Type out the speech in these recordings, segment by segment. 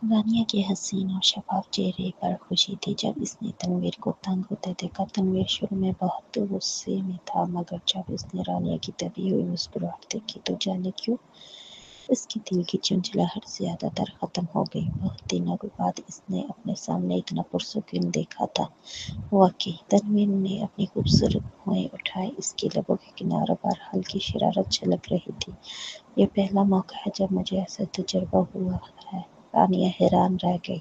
رانیہ کے حسین اور شفاف چہرے پر خوشی تھی جب اس نے تنویر کو تنگ ہوتے دیکھا۔ تنویر شروع میں بہت غصے میں تھا، مگر جب اس نے رانیہ کی دبی ہوئی مسکراہٹ دیکھی تو جانے کیوں اس کے دل کی چنچلاہٹ زیادہ تر ختم ہو گئی۔ بہت دنوں کے بعد اس نے اپنے سامنے اتنا پرسکون دیکھا تھا۔ واقعی تنویر نے اپنی خوبصورت بھویں اٹھائی، اس کے لبوں کے کناروں پر ہلکی شرارت جھلک رہی تھی۔ یہ پہلا موقع ہے جب مجھے ایسا تجربہ ہوا ہے۔ رانیہ حیران رہ گئی۔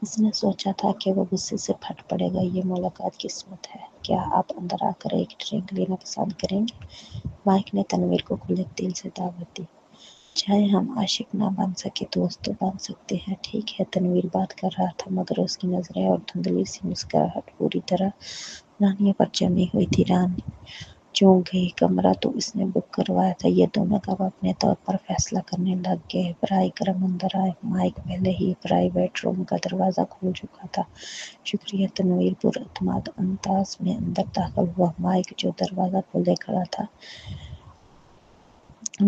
اس نے سوچا تھا کہ وہ غصے سے پھٹ پڑے گا۔ یہ ملاقات قسمت ہے۔ کیا آپ اندر آ کر ایک ڈرنک لینا پسند کریں گے؟ مائک نے تنویر کو کھلے دل سے دعوت دی۔ چاہے ہم عاشق نہ بن سکے، دوست تو بن سکتے ہیں۔ ٹھیک ہے، تنویر بات کر رہا تھا، مگر اس کی نظریں اور دھندلی سی مسکراہٹ پوری طرح رانیہ پر جمی ہوئی تھی۔ رانی چونک گئی۔ کمرہ تو اس نے بک کروایا تھا۔ یہ دونوں اب اپنے طور پر فیصلہ کرنے لگ گئے۔ براہ کرم اندر آئے۔ مائک پہلے ہی پرائیویٹ روم کا دروازہ کھول چکا تھا۔ شکریہ، تنویر پراعتماد انداز میں اندر داخل ہوا۔ مائک جو دروازہ کھولے کھڑا تھا،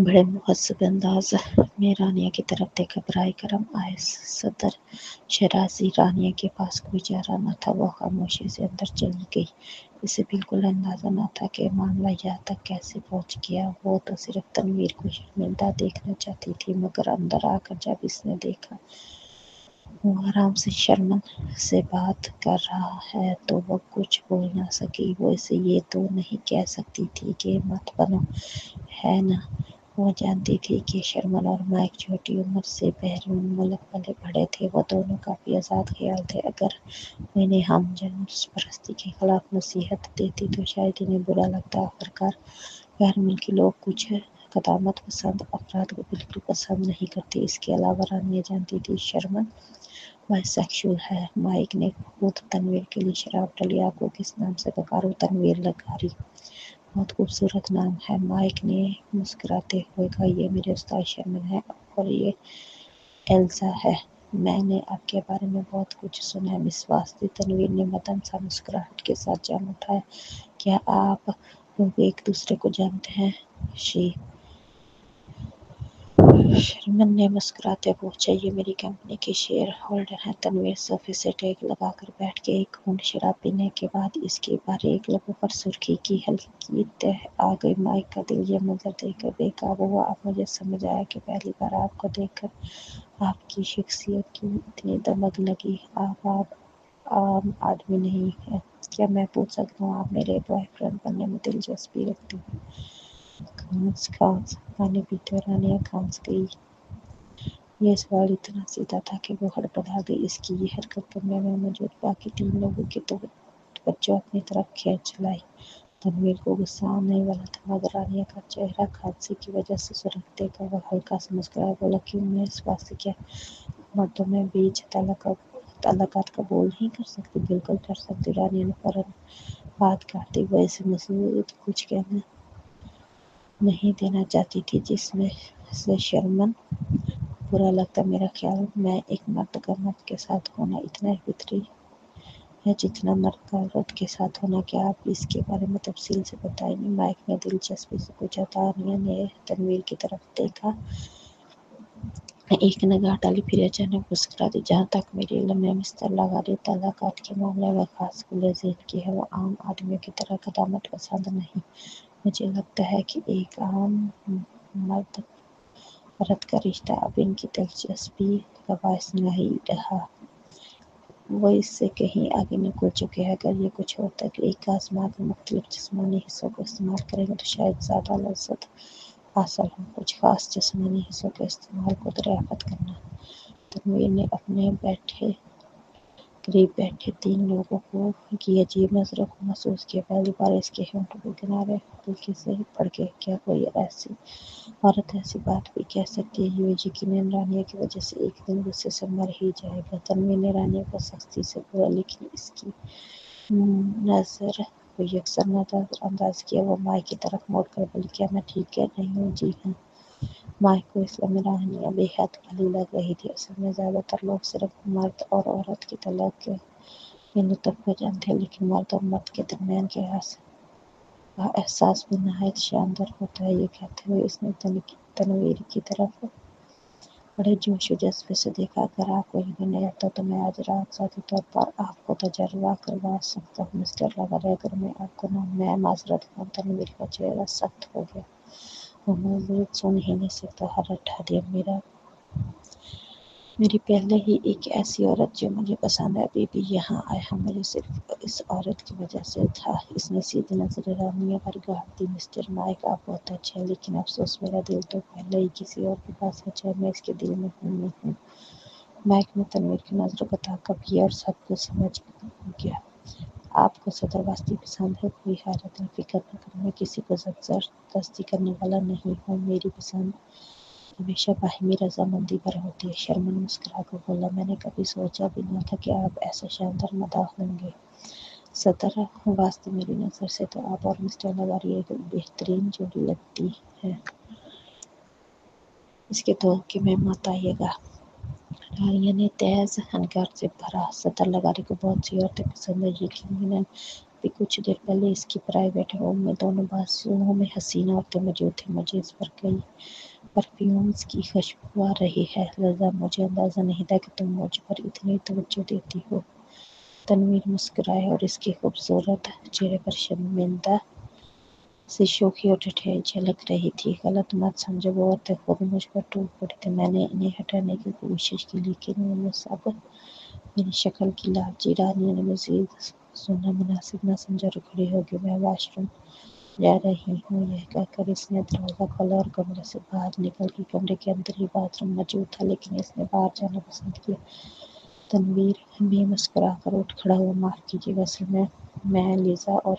بڑے مہذب انداز میں رانیہ کی طرف دیکھا۔ براہ کرم آئے صدر شیرازی۔ رانیہ کے پاس کوئی چارہ نہ تھا، وہ خاموشی سے اندر چلی گئی۔ اسے بالکل اندازہ نہ تھا کہ معاملہ یہاں تک کیسے پہنچ گیا۔ وہ تو صرف تنویر کو شرمندہ دیکھنا چاہتی تھی، مگر اندر آ کر جب اس نے دیکھا وہ آرام سے شرمن سے بات کر رہا ہے تو وہ کچھ بول نہ سکی۔ وہ اسے یہ تو نہیں کہہ سکتی تھی کہ مت بنو، ہے نا؟ وہ جانتی تھی کہ شرمن اور مائک چھوٹی عمر سے بیرون ملک پلے بڑھے تھے۔ وہ دونوں کافی آزاد خیال تھے۔ اگر وہ انہیں ہم جنس پرستی کے خلاف نصیحت دیتی تو شاید انہیں برا لگتا۔ آخرکار غیر ملکی لوگ کچھ قدامت پسند افراد کو بالکل پسند نہیں کرتے۔ اس کے علاوہ رانیہ جانتی تھی شرمن بائی سیکشول ہے۔ مائک نے خود تنویر کے لیے شراب ڈالی۔ آپ کو کس نام سے پکاروں؟ تنویر لگاری۔ بہت خوبصورت نام ہے، مائک نے مسکراتے ہوئے کہا۔ یہ میرے استاد شرمن ہے اور یہ ایلزا ہے۔ میں نے آپ کے بارے میں بہت کچھ سنا ہے مس واستی۔ تنویر نے مدھم سا مسکراہٹ کے ساتھ جان اٹھایا۔ کیا آپ لوگ ایک دوسرے کو جانتے ہیں؟ شرمن نے مسکراتے پوچھا۔ یہ میری کمپنی کے شیئر ہولڈر ہیں۔ تنویر صوفے سے ٹیک لگا کر بیٹھ کے ایک گھونٹ شراب پینے کے بعد اس کے باریک لبوں پر سرخی کی ہلکی تہ آ گئی۔ مائک کا دل یہ منظر دیکھ کر بے قابو ہوا۔ اب مجھے سمجھ آیا کہ پہلی بار آپ کو دیکھ کر آپ کی شخصیت کیوں اتنی دمگ لگی۔ آپ عام آدمی نہیں ہیں۔ کیا میں پوچھ سکتا ہوں آپ میرے بوائے فرینڈ بننے میں دلچسپی رکھتی ہیں؟ کھانس پانی پیتے ہوئے رانیہ کھانس گئی۔ یہ سوال اتنا سیدھا تھا کہ وہ ہڑبڑا گئی۔ اس کی یہ حرکت کمرے میں موجود باقی تین لوگوں کی توجہ اپنی طرف کھینچ لائی۔ تنویر کو غصہ آنے والا تھا، مگر رانیہ کا چہرہ کھانسی کی وجہ سے سرخ دیکھ کر وہ ہلکا سا مسکرایا۔ بولا، کیوں مس واسطے، کیا مردوں میں بیچ تعلقات قبول نہیں کر سکتی؟ بالکل کر سکتی، رانیہ نے فوراً بات کاٹ دی۔ وہ اسے مزید کچھ کہنے نہیں دینا چاہتی تھی جس میں سے شرمن برا لگتا۔ میرا خیال میں ایک مرد کا مرد کے ساتھ ہونا اتنا ہی فطری ہے جتنا مرد کا عورت کے ساتھ ہونا۔ کیا آپ اس کے بارے میں تفصیل سے بتائیں گے؟ مائک نے دلچسپی سے پوچھا۔ رانیہ نے تنویر کی طرف دیکھا، ایک نگاہ ڈالی، پھر اچانک مسکرا دی۔ جہاں تک میرے علم میں مستر لاغاری تعلقات کے معاملے میں خاص کھلے ذہن کی ہے۔ وہ عام آدمیوں کی طرح قدامت پسند نہیں۔ مجھے لگتا ہے کہ ایک عام مرد عورت کا رشتہ اب ان کی دلچسپی کا باعث نہیں رہا۔ وہ اس سے کہیں آگے نکل چکے ہیں۔ اگر یہ کچھ اور تکنیک آزما کر مختلف جسمانی حصوں کو استعمال کریں گے تو شاید زیادہ لذت حاصل ہو۔ کچھ خاص جسمانی حصوں کے استعمال کو دریافت کرنا۔ تنویر نے اپنے قریب بیٹھے تین لوگوں کی عجیب نظروں کو محسوس کیا۔ پہلی بار اس کے ہونٹوں کے کنارے ہلکے سے پڑ گئے۔ کیا کوئی عورت ایسی بات بھی کہہ سکتی ہے؟ یہ یقیناً رانیہ کی وجہ سے ایک دن غصے سے مر ہی جائے گا۔ تنویر نے رانیہ کو سختی سے بولا، لیکن اس کی نظر کو یکسر نظر انداز کیا۔ وہ مائک کی طرف موڑ کر بولی، کیا میں ٹھیک کہہ رہی ہوں؟ جی ہاں۔ مائک کو اس لمحے رانیہ بے حد بھلی لگ رہی تھی۔ اصل میں زیادہ تر لوگ صرف مرد اور عورت کے طلاق کے لطف کو جانتے ہیں، لیکن مرد اور مرد کے درمیان کا احساس بھی نہایت شاندار ہوتا ہے۔ یہ کہتے ہوئے اس نے تنویر کی طرف بڑے جوش و جذبے سے دیکھا، اگر آپ کو یقین نہیں آتا تو میں آج رات ذاتی طور پر آپ کو تجربہ کروا سکتا ہوں مسٹر لگارے، اگر میں آپ کو میں معذرت ہوں۔ تنویر کا چہرہ سخت ہو گیا، وہ موجود سن ہی نہیں سکتا، حالت ٹھا دیا۔ میری پہلے ہی ایک ایسی عورت جو مجھے پسند ہے ابھی بھی یہاں آیا، مجھے صرف اس عورت کی وجہ سے تھا۔ اس نے سیدھی نظر رانیہ پر گاڑ دی۔ مسٹر مائک آپ بہت اچھے ہیں، لیکن افسوس میرا دل تو پہلے ہی کسی اور کے پاس ہے، چاہے میں اس کے دل میں ہوں نہیں ہوں۔ مائک نے تنویر کی نظروں کو تعاقب کیا اور سب کچھ سمجھ گیا۔ آپ کو صدر وسطی پسند ہے؟ کوئی حیرت نہیں، فکر نہ کریں، میں کسی کو زبردستی کرنے والا نہیں ہوں۔ میری پسند ہمیشہ باہمی رضامندی پر ہوتی ہے۔ شرمن مسکرا کر بولا، میں نے کبھی سوچا بھی نہ تھا کہ آپ ایسے شاندار مداح ہوں گے۔ صدر وسطی، میری نظر سے تو آپ اور مسٹر لغاری ایک بہترین جوڑی لگتی ہے۔ اس کے دھوکے میں مت آئیے گا۔ رانیہ نے تیز ہنکار سے بھرا، صدر لغاری کو بہت سی عورتیں پسند ہیں، یقیناً ابھی کچھ دیر پہلے اس کی پرائیویٹ روم میں دونوں بازوؤں میں حسین عورتیں موجود تھیں۔ مجھے اس پر کئی پرفیومز کی خوشبو آ رہی ہے، لذا مجھے اندازہ نہیں تھا کہ تم مجھ پر اتنی توجہ دیتی ہو۔ تنویر مسکرایا اور اس کے خوبصورت چہرے پر شرمندہ سی شوخی اور ٹھٹھائی جھلک رہی تھی۔ غلط مت سمجھو، وہ عورتیں خود مجھ پر ٹوٹ پڑی تھیں، میں نے انہیں ہٹانے کی کوشش کی، لیکن وہ سب میری شکل کی لالچی۔ رانیہ نے مزید سننا مناسب نہ سمجھا اور کھڑی ہو گئی۔ میں واش روم جا رہی ہوں، یہ کہہ کر اس نے دروازہ کھولا اور کمرے سے باہر نکل گئی۔ کمرے کے اندر ہی باتھ روم موجود تھا، لیکن اس نے باہر جانا پسند کیا۔ تنویر بھی مسکرا کر اٹھ کھڑا ہوا۔ معاف کیجیے گا، اصل میں لیزا اور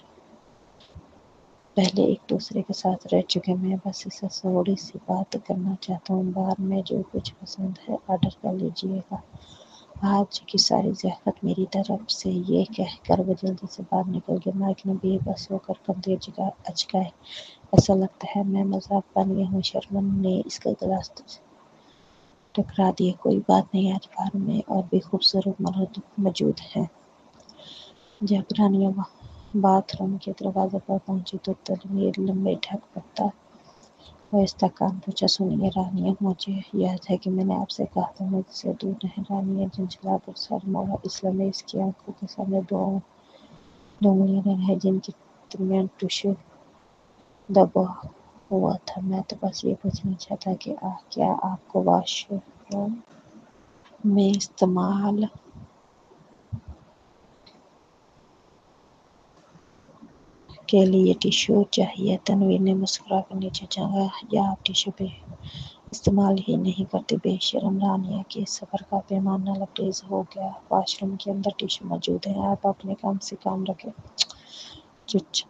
پہلے ایک دوسرے کے ساتھ رہ چکے، میں بس اس سے تھوڑی سی بات کرنا چاہتا ہوں۔ بار میں جو کچھ پسند ہے آرڈر کر لیجیے گا، آج کی ساری ضیافت میری طرف سے، یہ کہہ کر وہ جلدی سے باہر نکل گیا۔ مائک نے بے بس ہو کر کندھے اچکائے، ایسا لگتا ہے میں مذاق بن گیا ہوں۔ شرمن نے اس کا گلاس ٹکرا دیا۔ کوئی بات نہیں، آج بار میں اور بھی خوبصورت مرد موجود ہیں۔ جب رانیہ باتھ روم کے دروازے پر پہنچی تو تنویر لمبے ڈھک بکتا وہ استحکام پوچھا، سنیے رانیہ، مجھے یاد ہے کہ میں نے آپ سے کہا تھا مجھ سے دور رہیں۔ رانیہ جھنجھلا کر سر موڑا، اس لمحے اس کی آنکھوں کے سامنے دو انگلیاں رہیں جن کے درمیان ٹشو دبا ہوا تھا۔ میں تو بس یہ پوچھنا چاہتا کہ کیا آپ کو واش روم میں استعمال کے لیے ٹشو چاہیے؟ تنویر نے مسکرا کر نیچے جھانکا، یا آپ ٹشو استعمال ہی نہیں کرتے؟ بے شرم! رانیہ کے صبر کا پیمانہ لبریز ہو گیا۔ واش روم کے اندر ٹشو موجود ہیں، آپ اپنے کام سے کام رکھیں۔ چپ!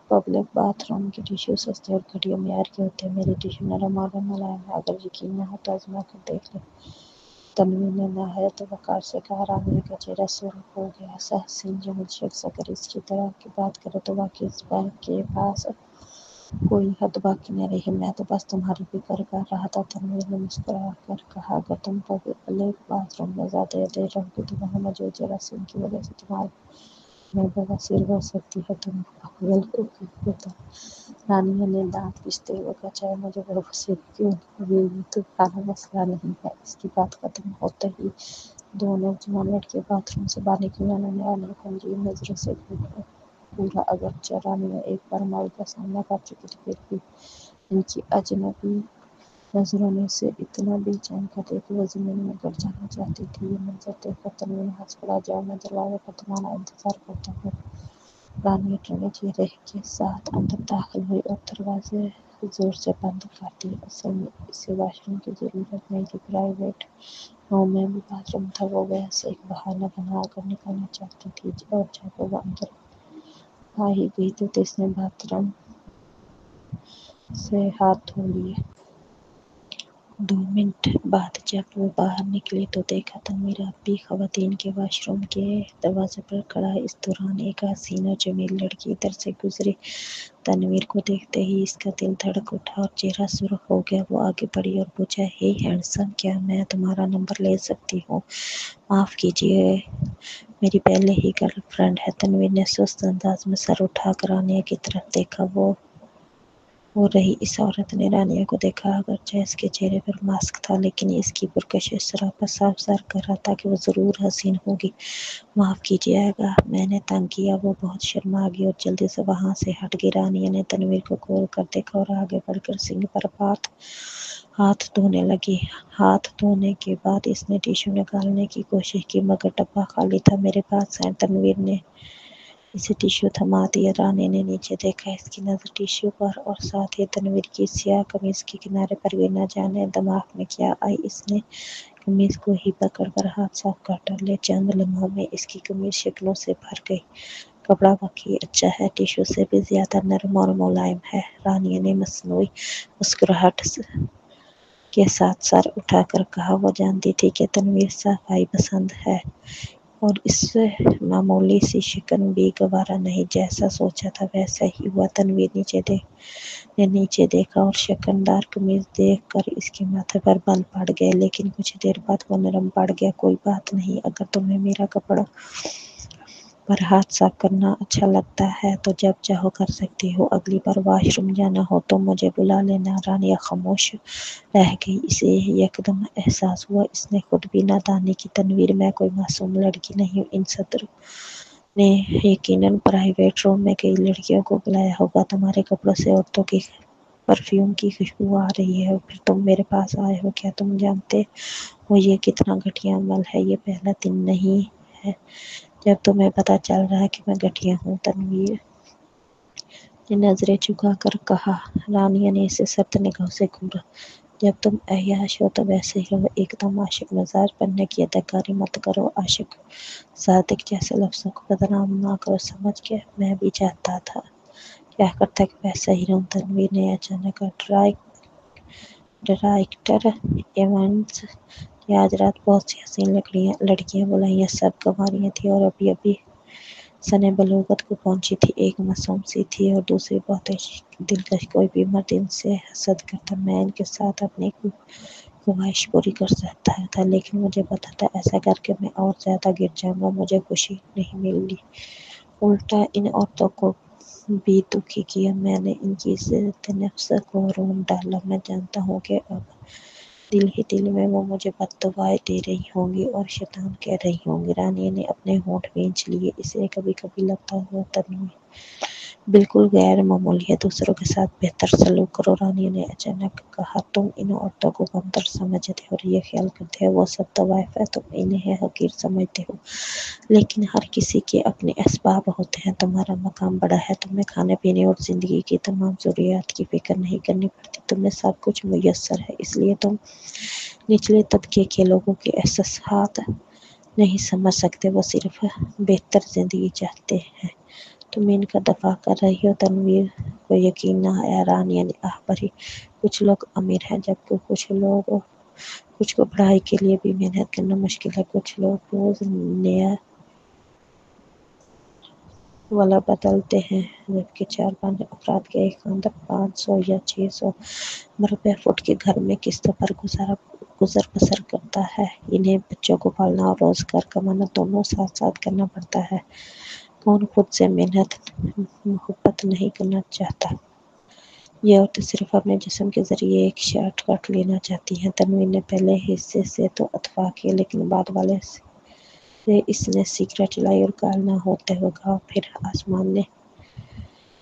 پبلک باتھ روم کے ٹشو سستے اور گھٹیا معیار کے ہوتے ہیں، میرے ٹشو نرم اور ملائم ہیں، اگر یقین نہ ہو تو آزما کر دیکھ لیں۔ تنویر نے نہایت وقار سے کہا۔ رانیہ کا چہرہ سرخ ہو گیا۔ ایسا حسین جمل شخص اگر اس کی طرح کی بات کرے تو واقعی اس بات کے پاس کوئی حد باقی نہ رہی، میں تو بس تمہاری فکر کر رہا تھا۔ تنویر نے مسکرا کر کہا، اگر تم پبلک باتھ روم میں زیادہ دیر رہوگی تو وہاں موجود جراثیم کی وجہ سے تمہارے میں بواسیر ہو سکتی ہے، تم پاگل ہو گئی ہو؟ رانیہ نے دانت پستے ہوئے کہا، چاہے مجھے بواسیر کیوں نہ ہوئی ہو، تمہارا مسئلہ نہیں ہے۔ اس کی بات ختم ہوتے ہی دو نوجوان لڑکیاں باتھ روم سے باہر نکلیں، انہوں نے رانیہ کو عجیب نظروں سے گھورا۔ اگرچہ رانیہ ایک بار مائی کا سامنا کر چکی تھی، پھر بھی ان کی اجنبی نظروں نے اسے اتنا بے چین کر دیا کہ وہ زمین میں گر جانا چاہتی تھی۔ یہ منظر دیکھ کر تنویر نے ہنس پڑا، جاؤ، میں دروازے پر تمہارا انتظار کرتا ہوں۔ رانیہ ٹھنڈے چہرے کے ساتھ اندر داخل ہوئی اور دروازے زور سے بند کر دیا۔ اصل میں اسے واش روم کی ضرورت نہیں تھی، پرائیویٹ روم میں بھی باتھ روم تھا، وہ ویسے ایک بہانہ بنا کر نکلنا چاہتی تھی، اور جب وہ اندر آ ہی گئی تو اس نے باتھ روم سے ہاتھ دھو لیے۔ 2 منٹ بعد جب وہ باہر نکلی تو دیکھا تنویر اب بھی خواتین کے واش روم کے دروازے پر کھڑا ہے۔ اس دوران ایک حسین و جمیل لڑکی ادھر سے گزری۔ تنویر کو دیکھتے ہی اس کا دل دھڑک اٹھا اور چہرہ سرخ ہو گیا۔ وہ آگے بڑھی اور پوچھا، ہے ہینڈسم، کیا میں تمہارا نمبر لے سکتی ہوں؟ معاف کیجیے، میری پہلے ہی گرل فرینڈ ہے۔ تنویر نے سست انداز میں سر اٹھا کر رانیہ کی طرف دیکھا۔ وہ ہو رہی اس عورت نے رانیہ کو دیکھا، اگرچہ اس کے چہرے پر ماسک تھا لیکن اس کی پرکشش صرافت صاف ظاہر کر رہا تھا کہ وہ ضرور حسین ہوگی۔ معاف کیجیے گا، میں نے تنگ کیا۔ وہ بہت شرما گئی اور جلدی سے وہاں سے ہٹ گئی۔ رانیہ نے تنویر کو کھول کر دیکھا اور آگے بڑھ کر سنگھ پر ہاتھ دھونے لگی۔ ہاتھ دھونے کے بعد اس نے ٹیشو نکالنے کی کوشش کی مگر ڈبہ خالی تھا۔ میرے پاس ہے۔ تنویر نے اسے ٹیشو تھما دیا۔ رانی نے نیچے دیکھا، اس کی نظر ٹیشو پر اور ساتھ ہی تنویر کی سیاہ قمیض کے کنارے پر بھی۔ نہ جانے دماغ میں کیا آئی، اس نے قمیض کو ہی پکڑ کر ہاتھ صاف کر ڈالے۔ چند لمحوں میں اس کی قمیض شکلوں سے بھر گئی۔ کپڑا واقعی اچھا ہے، ٹیشو سے بھی زیادہ نرم اور ملائم ہے۔ رانیہ نے مصنوعی مسکراہٹ کے ساتھ سر اٹھا کر کہا۔ وہ جانتی تھی کہ تنویر صفائی پسند ہے اور اس سے معمولی سی شکن بھی گوارا نہیں۔ جیسا سوچا تھا ویسا ہی ہوا۔ تنویر نے نیچے دیکھا اور شکن دار قمیض دیکھ کر اس کے ماتھے پر بال پڑ گئے، لیکن کچھ دیر بعد وہ نرم پڑ گیا۔ کوئی بات نہیں، اگر تمہیں میرا کپڑوں پر ہاتھ صاف کرنا اچھا لگتا ہے تو جب چاہو کر سکتی ہو۔ اگلی بار واش روم جانا ہو تو مجھے بلا لینا۔ رانیہ خاموش رہ گئی۔ اسے یکدم احساس ہوا اس نے خود بھی نادانی کی۔ تنویر، میں کوئی معصوم لڑکی نہیں ہوں۔ ان صدر نے یقیناً پرائیویٹ روم میں کئی لڑکیوں کو بلایا ہوگا۔ تمہارے کپڑوں سے عورتوں کی پرفیوم کی خوشبو آ رہی ہے اور پھر تم میرے پاس آئے ہو۔ کیا تم جانتے ہو یہ کتنا گھٹیا عمل ہے؟ یہ پہلا دن نہیں ہے جب تمہیں پتہ چل رہا ہے کہ میں گھٹیا ہوں۔ تنویر نے نظریں جھکا کر کہا۔ رانیہ نے اسے سخت نگاہوں سے گھورا۔ جب تم عیاش ہو تو ویسے ہی رہو، ایک دم عاشق مزاج بننے کی اداکاری مت کرو۔ عاشق صادق جیسے لفظوں کو بدنام نہ کرو، سمجھ گئے؟ میں بھی چاہتا تھا کیا کرتا کہ ویسا ہی رہوں۔ تنویر نے اچانک کہا۔ ڈائریکٹر ایونٹس نے آج رات بہت سی حسین لڑکیاں بلائیں، سب کنواریاں تھیں اور ابھی سنِ بلوغت کو پہنچی تھی۔ ایک معصوم سی تھی اور دوسری بہت دلکش۔ کوئی بھی مرد ان سے حسد کرتا۔ میں ان کے ساتھ اپنی خواہش پوری کر سکتا تھا لیکن مجھے پتہ تھا ایسا کر کے میں اور زیادہ گر جاؤں گا۔ مجھے خوشی نہیں ملی، الٹا ان عورتوں کو بھی دکھی کیا۔ میں نے ان کی عزت نفس کو رونق ڈالا۔ میں جانتا ہوں کہ اب دل ہی دل میں وہ مجھے بددعائیں دے رہی ہوں گی اور شیطان کہہ رہی ہوں گی۔ رانیہ نے اپنے ہونٹ بھینچ لیے۔ اسے کبھی کبھی لگتا ہوا تنویر بالکل غیر معمولی ہے۔ دوسروں کے ساتھ بہتر سلوک کرو۔ رانیہ نے اچانک کہا۔ تم ان عورتوں کو کمتر سمجھتے ہو اور یہ خیال کرتے ہو وہ سب طوائف ہیں، تم انہیں حقیر سمجھتے ہو، لیکن ہر کسی کے اپنے اسباب ہوتے ہیں۔ تمہارا مقام بڑا ہے، تمہیں کھانے پینے اور زندگی کی تمام ضروریات کی فکر نہیں کرنی پڑتی، تمہیں سب کچھ میسر ہے، اس لیے تم نچلے طبقے کے لوگوں کے احساسات نہیں سمجھ سکتے۔ وہ صرف بہتر زندگی چاہتے ہیں، تم ان کا دفاع کر رہی ہو۔ تنویر کو یقین نہ آیا۔ رانیہ نے آہ بھری۔ کچھ لوگ امیر ہیں جبکہ کچھ کو پڑھائی کے لیے بھی محنت کرنا مشکل ہے، کچھ لوگ روز نیا والا بدلتے ہیں جبکہ 4-5 افراد کے ایک خاندان 500 یا 600 مربع فٹ کے گھر میں قسطوں پر گزر بسر کرتا ہے۔ انہیں بچوں کو پالنا اور روزگار کمانا دونوں ساتھ ساتھ کرنا پڑتا ہے۔ کون خود سے محبت نہیں کرنا چاہتا؟ یہ عورتیں صرف اپنے جسم کے ذریعے ایک شارٹ کٹ لینا چاہتی ہیں۔ تنویر نے پہلے حصے سے تو اتفاق کیا لیکن بعد والے سے اس نے سگریٹ جلائی اور گال نہ ہوتے ہوئے کہا۔ پھر آسمان نے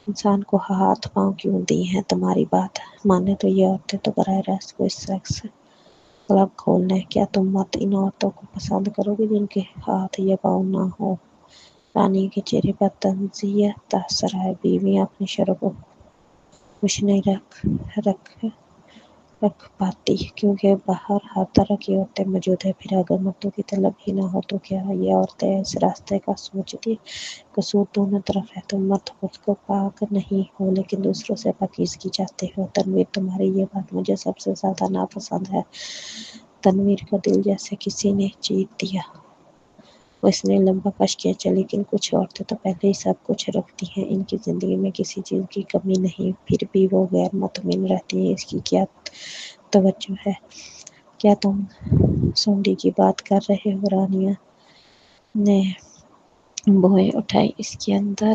انسان کو ہاتھ پاؤں کیوں دی ہیں؟ تمہاری بات مانے تو یہ عورتیں تو براہ راست کوئی سیکس کلب کھول لیں۔ کیا تم مت ان عورتوں کو پسند کرو گے جن کے ہاتھ یا پاؤں نہ ہوں؟ رانی کے چہرے پر طنزیہ تاثر آیا۔ بیویاں اپنی شرح کو خوش نہیں رکھ پاتی کیونکہ باہر ہر طرح کی عورتیں موجود ہیں۔ پھر اگر مردوں کی طلب ہی نہ ہو تو کیا یہ عورتیں اس راستے کا سوچتی؟ قصور دونوں طرف ہے۔ تم مرد خود کو پاک نہیں ہو لیکن دوسروں سے پاکیزگی چاہتے ہو۔ تنویر، تمہاری یہ بات مجھے سب سے زیادہ ناپسند ہے۔ تنویر کا دل جیسے کسی نے جیت دیا۔ اس نے لمبا کش کھینچا۔ لیکن کچھ عورتیں تو پہلے ہی سب کچھ رکھتی ہیں، ان کی زندگی میں کسی چیز کی کمی نہیں، پھر بھی وہ غیر مطمئن رہتی ہیں، اس کی کیا توجہ ہے؟ کیا تم سونڈی کی بات کر رہے ہو؟ رانیہ نے بوئیں اٹھائی۔ اس کے اندر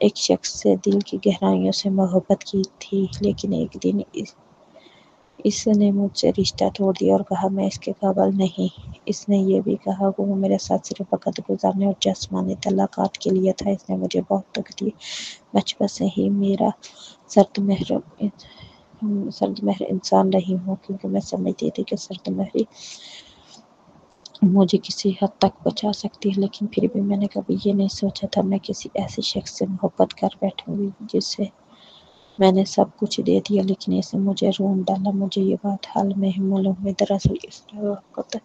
ایک شخص سے دل کی گہرائیوں سے محبت کی تھی، لیکن ایک دن اس نے مجھ سے رشتہ توڑ دیا اور کہا میں اس کے قابل نہیں۔ اس نے یہ بھی کہا کہ وہ میرے ساتھ صرف وقت گزارنے اور جسمانی تعلقات کے لیے تھا۔ اس نے مجھے بہت دکھ دیا۔ بچپن سے ہی میرا سرد مہر انسان رہی ہوں، کیونکہ میں سمجھتی تھی کہ سرد مہری مجھے کسی حد تک بچا سکتی ہے، لیکن پھر بھی میں نے کبھی یہ نہیں سوچا تھا میں کسی ایسے شخص سے محبت کر بیٹھوں گی جس سے میں نے سب کچھ دے دیا، لیکن اس نے مجھے روند ڈالا۔ مجھے یہ بات حال میں ہی معلوم ہوئی۔ دراصل اس وقت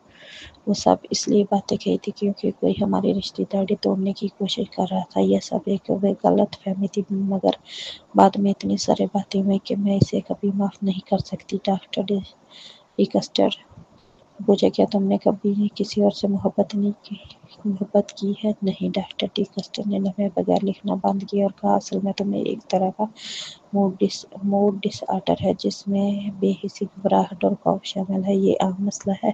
وہ سب اس لیے باتیں کہی تھی کیونکہ کوئی ہماری رشتے داری توڑنے کی کوشش کر رہا تھا۔ یہ سب ایک غلط فہمی تھی، مگر بعد میں اتنی ساری باتیں ہوئی کہ میں اسے کبھی معاف نہیں کر سکتی۔ ڈاکٹر ڈیکسٹر پوچھا کیا تم نے کبھی کسی اور سے محبت کی ہے؟ نہیں۔ ڈاکٹر ڈیکسٹر نے لمحے بغیر لکھنا بند کیا اور کہا اصل میں تمہیں ایک طرح کا موڈ ڈس آرڈر ہے جس میں بے حسی، گھبراہٹ اور خوف شامل ہے۔ یہ عام مسئلہ ہے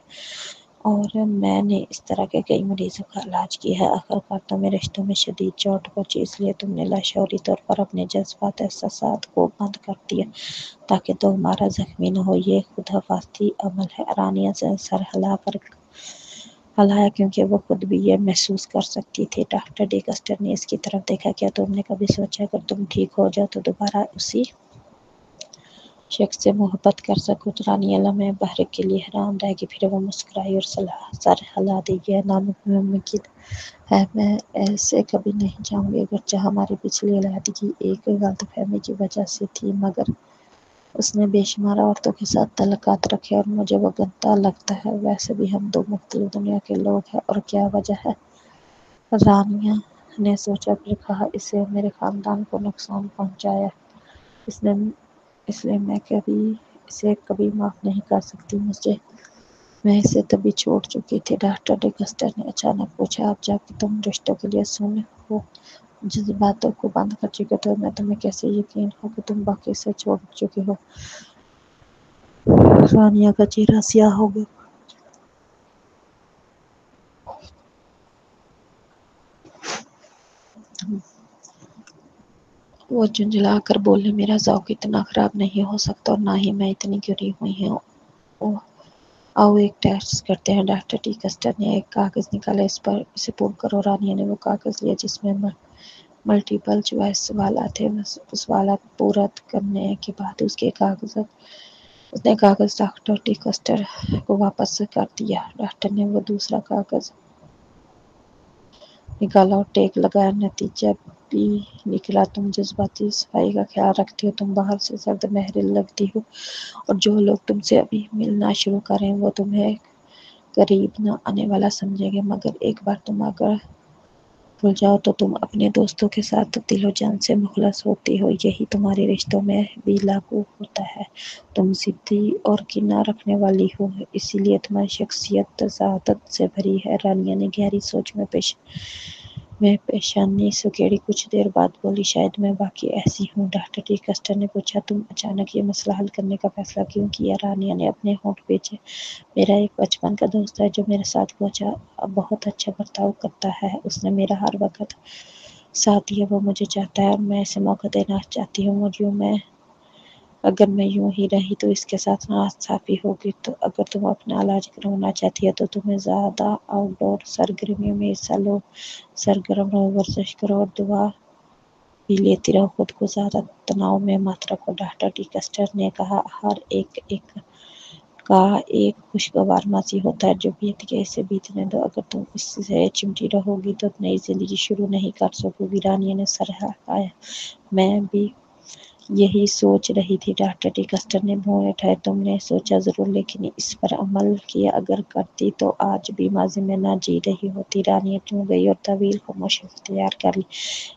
اور میں نے اس طرح کے کئی مریضوں کا علاج کیا ہے۔ آخرکار تمہیں رشتوں میں شدید چوٹ پہنچی، اس لیے تم نے لاشعوری طور پر اپنے جذبات، احساسات کو بند کر دیا تاکہ تمہارا زخمی نہ ہو۔ یہ خود حفاظتی عمل ہے۔ رانیہ نے سر ہلایا کیونکہ وہ خود بھی یہ محسوس کر سکتی تھی۔ ڈاکٹر ڈیکسٹر نے اس کی طرف دیکھا۔ کیا تم نے کبھی سوچا اگر تم ٹھیک ہو جاؤ تو دوبارہ اسی شخص سے محبت کر سکو؟ رانیہ لمحے بھر کے لیے حیران رہ گئی، پھر وہ مسکرائی اور سر ہلا دی۔ یہ ناممکن ہے، میں ایسے کبھی نہیں چاہوں گی، اگرچہ ہماری پچھلی علیحدگی ایک غلط فہمی کی وجہ سے تھی، مگر اس نے بے شمار عورتوں کے ساتھ تعلقات رکھے اور مجھے وہ گندا لگتا ہے۔ ویسے بھی ہم دو مختلف دنیا کے لوگ ہیں، اور کیا وجہ ہے؟ رانیہ نے سوچا، پھر کہا اس سے میرے خاندان کو نقصان پہنچایا، اس لیے میں اسے کبھی معاف نہیں کر سکتی۔ میں اسے تبھی چھوڑ چکی تھی۔ ڈاکٹر ڈیکسٹر نے اچانک پوچھا اب جب تم رشتوں کے لیے سن ہو جذباتوں کو بند کر چکے تو میں تمہیں کیسے یقین ہو کہ تم باقی سے چھوڑ چکے ہو؟ رانیہ کا چہرہ سیاہ ہو گیا۔ وہ جھنجھلا کر بولے میرا ذوق اتنا خراب نہیں ہو سکتا اور نہ ہی میں اتنی گری ہوئی ہوں۔ آؤ ایک ٹیسٹ کرتے ہیں۔ ڈاکٹر ڈیکسٹر نے ایک کاغذ نکالا، اسے پور کرو۔ رانیہ نے وہ کاغذ لیا جس میں ملٹیپل چوائس سوالات تھے۔ سوالات پورا کرنے کے بعد اس نے کاغذ ڈاکٹر ڈیکسٹر کو واپس کر دیا۔ ڈاکٹر نے وہ دوسرا کاغذ نکالا اور ٹیک لگایا۔ نتیجہ بھی نکلا، تم جذباتی صفائی کا خیال رکھتی ہو، تم باہر سے سرد مہر لگتی ہو، اور جو لوگ تم سے ابھی ملنا شروع کریں وہ تمہیں قریب نہ آنے والا سمجھیں گے، مگر ایک بار تم اگر کھل جاؤ تو تم اپنے دوستوں کے ساتھ دل و جان سے مخلص ہوتی ہو۔ یہی تمہارے رشتوں میں بھی لاگو ہوتا ہے۔ تم ضدی اور کینہ رکھنے والی ہو، اسی لیے تمہاری شخصیت ذات سے بھری ہے۔ رانیہ نے گہری سوچ میں پیشانی سکیڑی، کچھ دیر بعد بولی شاید میں واقعی ایسی ہوں۔ ڈاکٹر ڈیکسٹر نے پوچھا تم اچانک یہ مسئلہ حل کرنے کا فیصلہ کیوں کیا؟ رانیہ نے اپنے ہونٹ بھیجے۔ میرا ایک بچپن کا دوست ہے جو میرے ساتھ بہت اچھا برتاؤ کرتا ہے، اس نے میرا ہر وقت ساتھ دیا، وہ مجھے چاہتا ہے اور میں اسے موقع دینا چاہتی ہوں، اور اگر میں یوں ہی رہی تو اس کے ساتھ ناانصافی ہوگی۔ تو اگر تم اپنا علاج کروانا چاہتی ہو تو تمہیں زیادہ آؤٹ ڈور سرگرمیوں میں حصہ لو، سرگرم رہو، ورزش کرو اور دوا بھی لیتی رہو، خود کو زیادہ تناؤ میں مت رکھو۔ ڈاکٹر ڈیکسٹر نے کہا ہر ایک کا ایک خوشگوار ماضی ہوتا ہے جو بیت گیا، اسے بیتنے دو، اگر تم اس سے چمٹی رہو گی تو نئی زندگی شروع نہیں کر سکو گی۔ رانیہ نے سر ہلایا۔ میں بھی یہی سوچ رہی تھی۔ ڈاکٹر ڈیکسٹر نے بھویں اٹھائے۔ تم نے سوچا ضرور، لیکن اس پر عمل کیا؟ اگر کرتی تو آج بھی ماضی میں نہ جی رہی ہوتی۔ رانیہ چونک گئی اور طویل خاموشی اختیار کر لی۔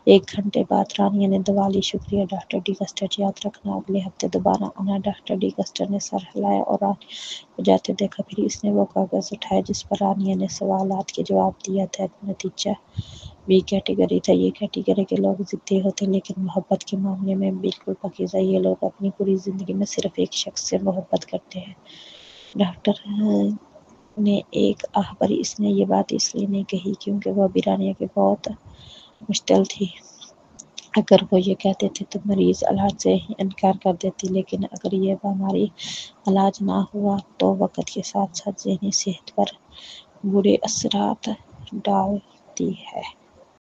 1 گھنٹے بعد رانیہ نے دعا لی شکریہ ڈاکٹر ڈیکسٹر، یاد رکھنا اگلے ہفتے دوبارہ آنا۔ ڈاکٹر ڈیکسٹر نے سر ہلایا اور رانیہ کو جاتے دیکھا، پھر اس نے وہ کاغذ اٹھایا جس پر رانیہ نے سوالات کے جواب دیا تھے۔ نتیجہ بھی کیٹیگری تھا۔ یہ کیٹیگری کے لوگ ضدی ہوتے لیکن محبت کے معاملے میں بالکل پاکیزہ۔ یہ لوگ اپنی پوری زندگی میں صرف ایک شخص سے محبت کرتے ہیں۔ ڈاکٹر نے ایک آہ بھری۔ اس نے یہ بات اس لیے نہیں کہی کیونکہ وہ ابھی رانیہ کی بہت مشتعل تھی۔ اگر وہ یہ کہتے تھے تو مریض علاج سے انکار کر دیتی، لیکن اگر یہ بیماری علاج نہ ہوا تو وقت کے ساتھ ساتھ ذہنی صحت پر برے اثرات ڈالتی ہے۔